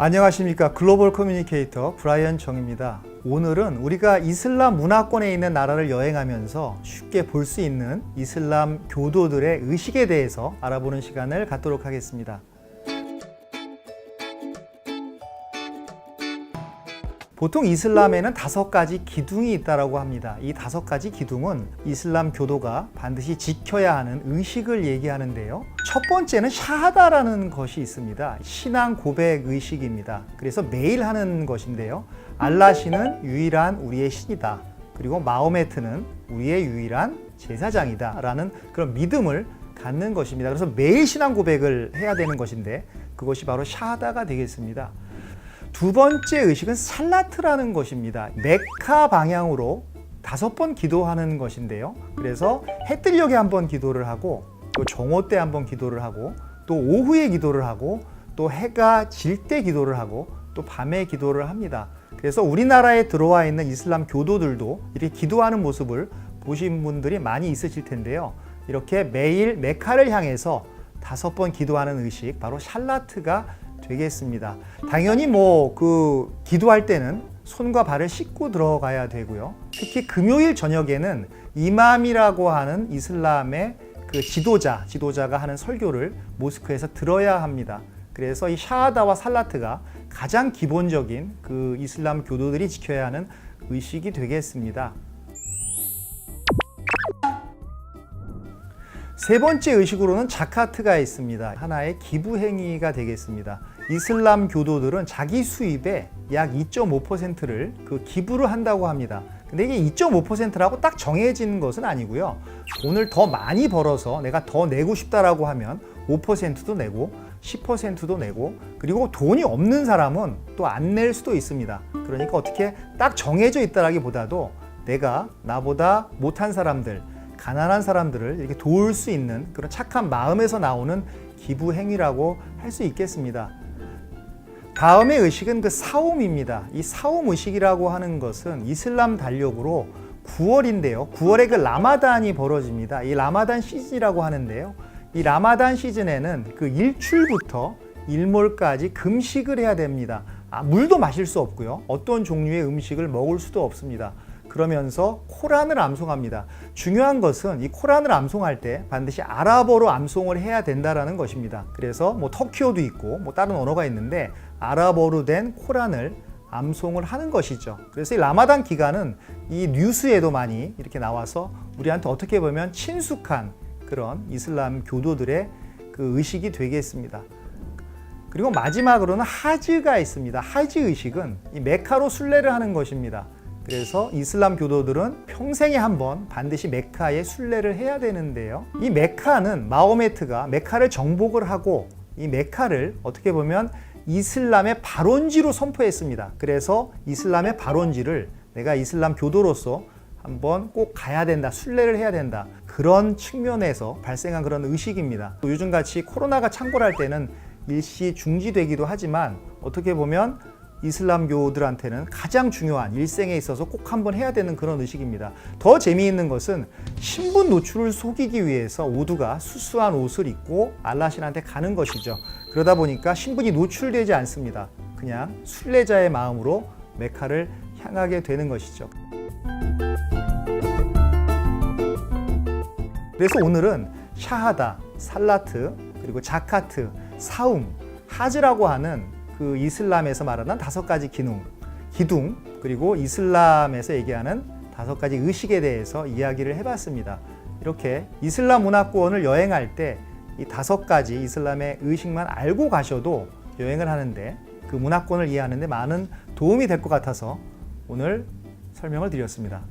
안녕하십니까. 글로벌 커뮤니케이터 브라이언 정입니다. 오늘은 우리가 이슬람 문화권에 있는 나라를 여행하면서 쉽게 볼 수 있는 이슬람 교도들의 의식에 대해서 알아보는 시간을 갖도록 하겠습니다. 보통 이슬람에는 5가지 기둥이 있다고 합니다. 이 5가지 기둥은 이슬람 교도가 반드시 지켜야 하는 의식을 얘기하는데요. 첫 번째는 샤하다라는 것이 있습니다. 신앙 고백 의식입니다. 그래서 매일 하는 것인데요. 알라시는 유일한 우리의 신이다. 그리고 마호메트는 우리의 유일한 제사장이다. 라는 그런 믿음을 갖는 것입니다. 그래서 매일 신앙 고백을 해야 되는 것인데 그것이 바로 샤하다가 되겠습니다. 두 번째 의식은 살라트라는 것입니다. 메카 방향으로 5번 기도하는 것인데요. 그래서 해 뜨려게 한번 기도를 하고 또 정오 때 한번 기도를 하고 또 오후에 기도를 하고 또 해가 질 때 기도를 하고 또 밤에 기도를 합니다. 그래서 우리나라에 들어와 있는 이슬람 교도들도 이렇게 기도하는 모습을 보신 분들이 많이 있으실 텐데요. 이렇게 매일 메카를 향해서 5번 기도하는 의식, 바로 샬라트가 되겠습니다. 당연히 기도할 때는 손과 발을 씻고 들어가야 되고요. 특히 금요일 저녁에는 이맘이라고 하는 이슬람의 그 지도자가 하는 설교를 모스크에서 들어야 합니다. 그래서 이 샤하다와 살라트가 가장 기본적인 그 이슬람 교도들이 지켜야 하는 의식이 되겠습니다. 세 번째 의식으로는 자카트가 있습니다. 하나의 기부 행위가 되겠습니다. 이슬람 교도들은 자기 수입의 약 2.5%를 그 기부를 한다고 합니다. 근데 이게 2.5%라고 딱 정해진 것은 아니고요. 돈을 더 많이 벌어서 내가 더 내고 싶다라고 하면 5%도 내고 10%도 내고, 그리고 돈이 없는 사람은 또 안 낼 수도 있습니다. 그러니까 어떻게 딱 정해져 있다라기보다도 내가 나보다 못한 사람들, 가난한 사람들을 이렇게 도울 수 있는 그런 착한 마음에서 나오는 기부 행위라고 할 수 있겠습니다. 다음의 의식은 그 사움입니다. 이 사움 의식이라고 하는 것은 이슬람 달력으로 9월인데요. 9월에 그 라마단이 벌어집니다. 이 라마단 시즌이라고 하는데요. 이 라마단 시즌에는 그 일출부터 일몰까지 금식을 해야 됩니다. 물도 마실 수 없고요. 어떤 종류의 음식을 먹을 수도 없습니다. 그러면서 코란을 암송합니다. 중요한 것은 이 코란을 암송할 때 반드시 아랍어로 암송을 해야 된다는 것입니다. 그래서 터키어도 있고 다른 언어가 있는데 아랍어로 된 코란을 암송을 하는 것이죠. 그래서 이 라마단 기간은 이 뉴스에도 많이 이렇게 나와서 우리한테 어떻게 보면 친숙한 그런 이슬람 교도들의 그 의식이 되겠습니다. 그리고 마지막으로는 하즈가 있습니다. 하즈 의식은 이 메카로 순례를 하는 것입니다. 그래서 이슬람 교도들은 평생에 한 번 반드시 메카에 순례를 해야 되는데요. 이 메카는 마호메트가 메카를 정복을 하고 이 메카를 어떻게 보면 이슬람의 발원지로 선포했습니다. 그래서 이슬람의 발원지를 내가 이슬람 교도로서 한번 꼭 가야 된다, 순례를 해야 된다, 그런 측면에서 발생한 그런 의식입니다. 또 요즘같이 코로나가 창궐할 때는 일시 중지되기도 하지만 어떻게 보면 이슬람교들한테는 가장 중요한, 일생에 있어서 꼭 한번 해야 되는 그런 의식입니다. 더 재미있는 것은 신분 노출을 속이기 위해서 모두가 수수한 옷을 입고 알라신한테 가는 것이죠. 그러다 보니까 신분이 노출되지 않습니다. 그냥 순례자의 마음으로 메카를 향하게 되는 것이죠. 그래서 오늘은 샤하다, 살라트, 그리고 자카트, 사움, 하즈라고 하는 그 이슬람에서 말하는 5가지 기둥, 그리고 이슬람에서 얘기하는 5가지 의식에 대해서 이야기를 해봤습니다. 이렇게 이슬람 문화권을 여행할 때 이 5가지 이슬람의 의식만 알고 가셔도 여행을 하는데, 그 문화권을 이해하는데 많은 도움이 될 것 같아서 오늘 설명을 드렸습니다.